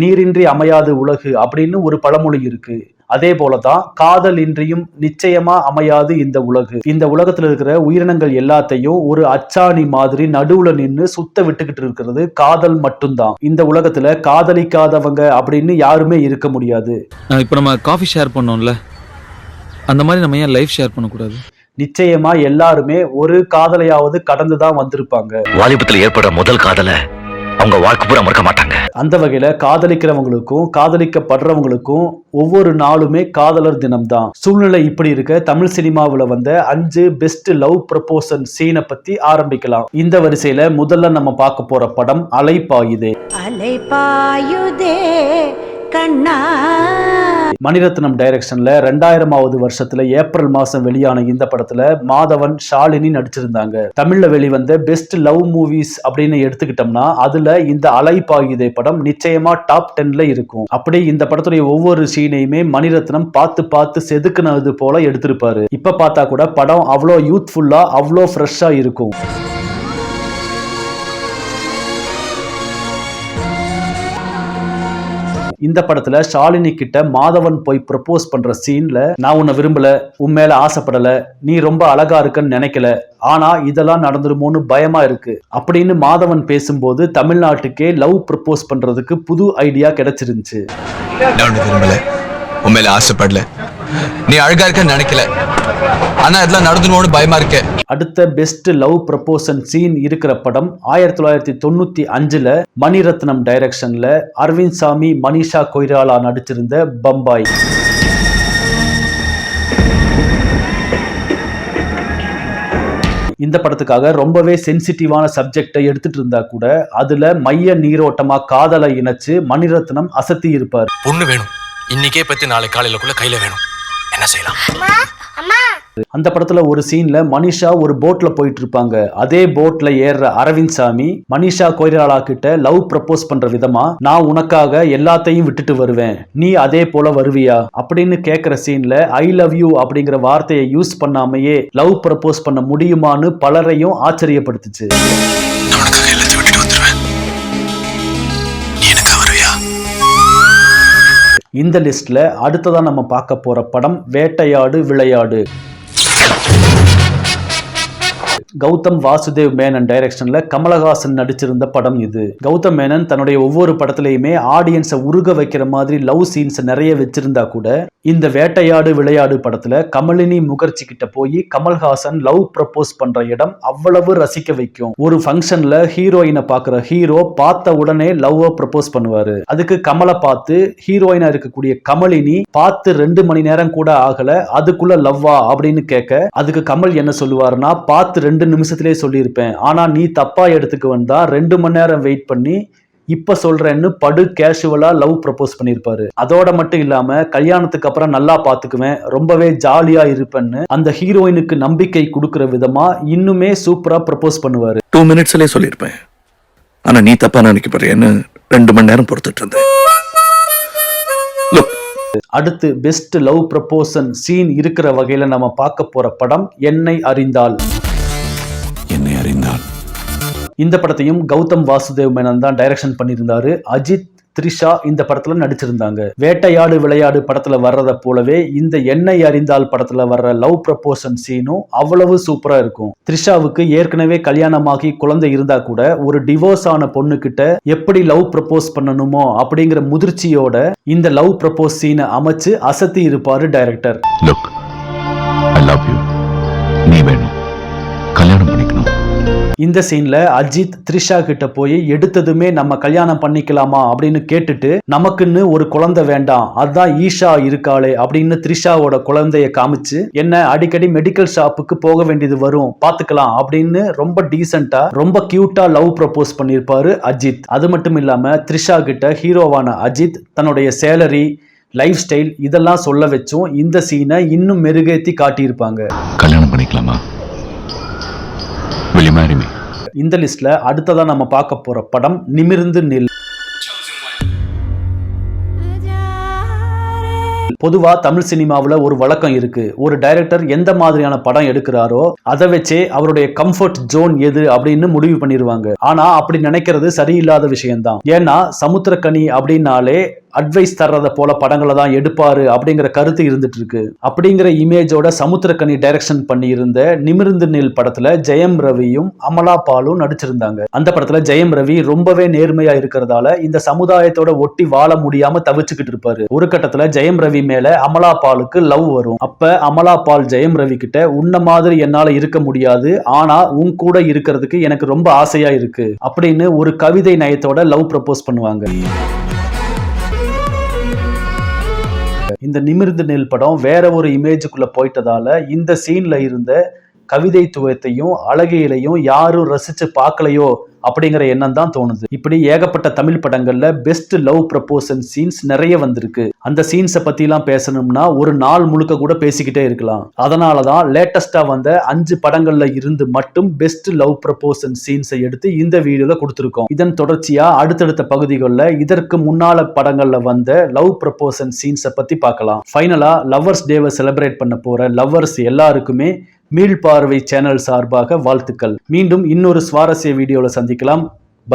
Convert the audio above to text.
நீரின்றி அமையாது உலகு அப்படின்னு ஒரு பழமொழி இருக்கு. அதே போலதான் காதல் இன்றியும் நிச்சயமா அமையாது இந்த உலகு. இந்த உலகத்துல இருக்கிற உயிரினங்கள் எல்லாத்தையும் ஒரு அச்சாணி மாதிரி நடுவுல நின்னு சுத்த விட்டுக்கிட்டு இருக்கிறது காதல் மட்டும்தான். இந்த உலகத்துல காதலிக்காதவங்க அப்படின்னு யாருமே இருக்க முடியாது. இப்ப நம்ம காஃபி ஷேர் பண்ணோம்ல, அந்த மாதிரி நம்ம ஏன் லைஃப் ஷேர் பண்ணக்கூடாது? நிச்சயமா எல்லாருமே ஒரு காதலையாவது கடந்துதான் வந்திருப்பாங்க. வாலிபத்துல ஏற்படுற முதல் காதலை அவங்க வாழ்க்கை பூரா மறக்க மாட்டாங்க. அந்த வகையில காதலிக்கிறவங்களுக்கும் காதலிக்கப்படுறவங்களுக்கும் ஒவ்வொரு நாளுமே காதலர் தினம் தான். சூழ்நிலை இப்படி இருக்க தமிழ் சினிமாவுல வந்த 5 பெஸ்ட் லவ் ப்ரப்போசல் சீனை பத்தி ஆரம்பிக்கலாம். இந்த வரிசையில முதல்ல நம்ம பார்க்க போற படம் அலைபாயுதே. அலைபாயுதே கண்ணா. மணிரத்னம் டைரக்ஷன்ல 2000வது வருஷத்துல ஏப்ரல் மாசம் வெளியான இந்த படத்துல மாதவன், ஷாலினி நடிச்சிருந்தாங்க. தமிழ்ல வெளிவந்த பெஸ்ட் லவ் மூவிஸ் அப்படின்னு எடுத்துக்கிட்டோம்னா அதுல இந்த அலைபாயுதே படம் நிச்சயமா டாப் 10ல இருக்கும். அப்படி இந்த படத்துடைய ஒவ்வொரு சீனையுமே மணிரத்னம் பார்த்து பார்த்து செதுக்குனது போல எடுத்திருப்பாரு. இப்ப பார்த்தா கூட படம் அவ்வளோ யூத்ஃபுல்லா அவ்வளோ ஃப்ரெஷ்ஷா இருக்கும். இந்த படத்துல ஷாலினி கிட்ட மாதவன் போய் ப்ரப்போஸ் பண்ற சீன்ல, நான் உன்னை விரும்பல, உன் மேல ஆசைப்படல, நீ ரொம்ப அழகா இருக்கன்னு நினைக்கல, ஆனா இதெல்லாம் நடந்துருமோன்னு பயமா இருக்கு அப்படின்னு மாதவன் பேசும்போது தமிழ்நாட்டுக்கே லவ் ப்ரப்போஸ் பண்றதுக்கு புது ஐடியா கிடைச்சிருந்துச்சு. உன் மேல ஆசைப்படல, நீ அழகா இருக்கன்னு நினைக்கல, ஆனா இதெல்லாம் நடந்துருமோன்னு பயமா இருக்கு. அடுத்த பெஸ்ட் லவ் ப்ரப்போசல் சீன் இருக்கிற படம் 1995ல மணிரத்னம் டைரக்ஷன்ல அரவிந்த் சாமி, மனிஷா கொய்ராலா நடிச்சிருந்த பம்பாய். இந்த படத்துக்காக ரொம்பவே சென்சிட்டிவான சப்ஜெக்டை எடுத்துட்டு இருந்தா கூட அதுல மைய நீரோட்டமா காதலை இணைச்சு மணிரத்னம் அசத்தி இருப்பார். பொண்ணு வேணும், இன்னைக்கே பத்தி நாளை காலையிலக்குள்ள கையில வேணும், என்ன செய்யலாம்? அந்த படத்துல ஒரு சீன்ல மனிஷா ஒரு போட்ல போயிட்டு இருப்பாங்க. அதே போட்ல ஏறுற அரவிந்த் சாமி மனிஷா கொய்ராலா கிட்ட லவ் ப்ரப்போஸ் பண்ற விதமா, நான் உனக்காக எல்லாத்தையும் விட்டுட்டு வருவேன், நீ அதே போல வருவியா அப்படின்னு கேக்குற சீன்ல ஐ லவ் யூ அப்படிங்கிற வார்த்தையை யூஸ் பண்ணாமையே லவ் ப்ரப்போஸ் பண்ண முடியுமான்னு பலரையும் ஆச்சரியப்படுத்துச்சு. இந்த லிஸ்ட்ல அடுத்ததா நம்ம பார்க்க போற படம் வேட்டையாடு விளையாடு. கௌதம் வாசுதேவ் மேனன் டைரக்ஷன்ல கமலஹாசன் நடிச்சிருந்த படம் இது. கௌதம் மேனன் தன்னுடைய ஒவ்வொரு படத்திலையுமே ஆடியன்ஸை உருக வைக்கிற மாதிரி லவ் சீன்ஸ் நிறைய வச்சிருந்தா கூட இந்த வேட்டையாடு விளையாடு படத்துல கமலினி முகர்ஜி கிட்ட போய் கமல்ஹாசன் லவ் ப்ரப்போஸ் பண்ற இடம் அவ்வளவு ரசிக்க வைக்கும். ஒரு ஃபங்க்ஷன்ல ஹீரோயினை பாக்குற ஹீரோ பார்த்த உடனே லவ் ப்ரப்போஸ் பண்ணுவாரு. அதுக்கு கமலை பார்த்து ஹீரோயினா இருக்கக்கூடிய கமலினி பார்த்து 2 மணி நேரம் கூட ஆகல, அதுக்குள்ள லவ்வா அப்படின்னு கேட்க அதுக்கு கமல் என்ன சொல்லுவாருன்னா, பார்த்து 2 நிமிஷத்திலே சொல்லியிருப்பேன், ஆனா நீ தப்பா எடுத்துக்கு வந்தா 2 மணி நேரம் வெயிட் பண்ணி இப்ப சொல்றேன்னு படு கேஷுவலா லவ் ப்ரப்போஸ் பண்ணிருப்பாரு. அதோட மட்டும் இல்லாம கல்யாணத்துக்கு அப்புறம் நல்லா பாத்துக்குவேன், ரொம்பவே ஜாலியா இருப்பேன்னு அந்த ஹீரோயினுக்கு நம்பிக்கை கொடுக்கிற விதமா இன்னுமே சூப்பரா ப்ரப்போஸ் பண்ணுவாரு. 2 மினிட்ஸ்லயே சொல்லிருப்பேன், ஆனா நீ தப்பா நினைக்கப்படுறேன்னு 2 மணி நேரம் பொறுத்துட்டு இருந்தேன். அடுத்து பெஸ்ட் லவ் ப்ரப்போசல் சீன் இருக்கிற வகையில நம்ம பார்க்க போற படம் என்னை அறிந்தால். இந்த படத்தையும் கௌதம் வாசுதேவ் மேனன் தான் டைரக்ஷன் பண்ணியிருந்தாரு. அஜித், த்ரிஷா இந்த படத்துல நடிச்சிருந்தாங்க. வேட்டையாடு விளையாடு படத்துல வர்றத போலவே இந்த என்னை அறிந்தால் படத்துல வர்ற லவ் ப்ரப்போசல் சீனும் அவ்வளவு சூப்பரா இருக்கும். த்ரிஷாவுக்கு ஏற்கனவே கல்யாணமாகி குழந்தை இருந்தா கூட ஒரு டிவோர்ஸ் ஆன பொண்ணு கிட்ட எப்படி லவ் ப்ரப்போஸ் பண்ணணுமோ அப்படிங்கிற முதிர்ச்சியோட இந்த லவ் ப்ரப்போஸ் சீனை அமைச்சு அசத்தி இருப்பாரு டைரக்டர். இந்த சீன்ல அஜித் த்ரிஷா கிட்ட போய் எடுத்ததுமே நம்ம கல்யாணம் பண்ணிக்கலாமா அப்படின்னு கேட்டுட்டு, நமக்குன்னு ஒரு குழந்தை வேண்டாம், அதான் ஈஷா இருக்காளே அப்படின்னு த்ரிஷாவோட குழந்தைய காமிச்சு, என்ன அடிக்கடி மெடிக்கல் ஷாப்புக்கு போக வேண்டியது வரும், பாத்துக்கலாம் அப்படின்னு ரொம்ப டீசென்டா ரொம்ப கியூட்டா லவ் ப்ரப்போஸ் பண்ணிருப்பாரு அஜித். அது மட்டும் இல்லாம த்ரிஷா கிட்ட ஹீரோவான அஜித் தன்னுடைய சேலரி, லைஃப் ஸ்டைல் இதெல்லாம் சொல்ல வச்சும் இந்த சீனை இன்னும் மெருகேத்தி காட்டியிருப்பாங்க. கல்யாணம் பண்ணிக்கலாமா? இந்த லிஸ்ட்ல அடுத்ததா நம்ம பார்க்க போற படம் நிமிர்ந்து நில். பொதுவா தமிழ் சினிமாவுல ஒரு வழக்கம் இருக்கு. ஒரு டைரக்டர் எந்த மாதிரியான படம் எடுக்கிறாரோ அதை வச்சே அவருடைய கம்ஃபர்ட் ஜோன் எது அப்படின்னு முடிவு பண்ணிடுவாங்க. ஆனா அப்படி நினைக்கிறது சரியில்லாத விஷயம்தான். ஏன்னா சமுத்திரக்கனி அப்படின்னாலே அட்வைஸ் தர்றத போல படங்களை தான் எடுப்பாரு அப்படிங்கிற கருத்து இருந்துட்டு இருக்கு. அப்படிங்கிற இமேஜோட சமுத்திரக்கனி டைரக்ஷன் பண்ணி இருந்த நிமிர்ந்து நில் படத்துல ஜெயம் ரவியும் அமலா பாலும் நடிச்சிருந்தாங்க. அந்த படத்துல ஜெயம் ரவி ரொம்பவே நேர்மையா இருக்கிறதால இந்த சமுதாயத்தோட ஒட்டி வாழ முடியாம தவிச்சுக்கிட்டு இருப்பாரு. ஒரு கட்டத்துல ஜெயம் ரவி மேல அமலா பாலுக்கு லவ் வரும். அப்ப அமலா பால் ஜெயம் ரவி கிட்ட உன்ன மாதிரி என்னால இருக்க முடியாது, ஆனா உன் கூட இருக்கிறதுக்கு எனக்கு ரொம்ப ஆசையா இருக்கு அப்படின்னு ஒரு கவிதை நயத்தோட லவ் ப்ரப்போஸ் பண்ணுவாங்க. இந்த நிமிர்ந்து நெல் படம் வேற ஒரு இமேஜுக்குள்ள போயிட்டதால இந்த சீன்ல இருந்த கவிதைத்துவத்தையும் அழகியலையும் யாரும் ரசிச்சு பார்க்கலையோ அப்படிங்கிற எண்ணம் தான் தோணுது. இப்படி ஏகப்பட்ட தமிழ் படங்கள்ல பெஸ்ட் லவ் ப்ரப்போசல் சீன்ஸ் நிறைய வந்திருக்கு. அந்த சீன்ஸை பத்தி எல்லாம் பேசணும்னா ஒரு நாள் முழுக்க கூட பேசிக்கிட்டே இருக்கலாம். அதனாலதான் லேட்டஸ்டா வந்த 5 படங்கள்ல இருந்து மட்டும் பெஸ்ட் லவ் ப்ரப்போசல் சீன்ஸை எடுத்து இந்த வீடியோல கொடுத்திருக்கோம். இதன் தொடர்ச்சியா அடுத்தடுத்த பகுதிகளில் இதற்கு முன்னால படங்கள்ல வந்த லவ் ப்ரப்போசல் சீன்ஸை பத்தி பார்க்கலாம். ஃபைனலா லவ்வர்ஸ் டேவை செலிப்ரேட் பண்ண போற லவ்வர்ஸ் எல்லாருக்குமே மீள் பார்வை சேனல் சார்பாக வாழ்த்துக்கள். மீண்டும் இன்னொரு சுவாரஸ்ய வீடியோல சந்திக்கலாம்.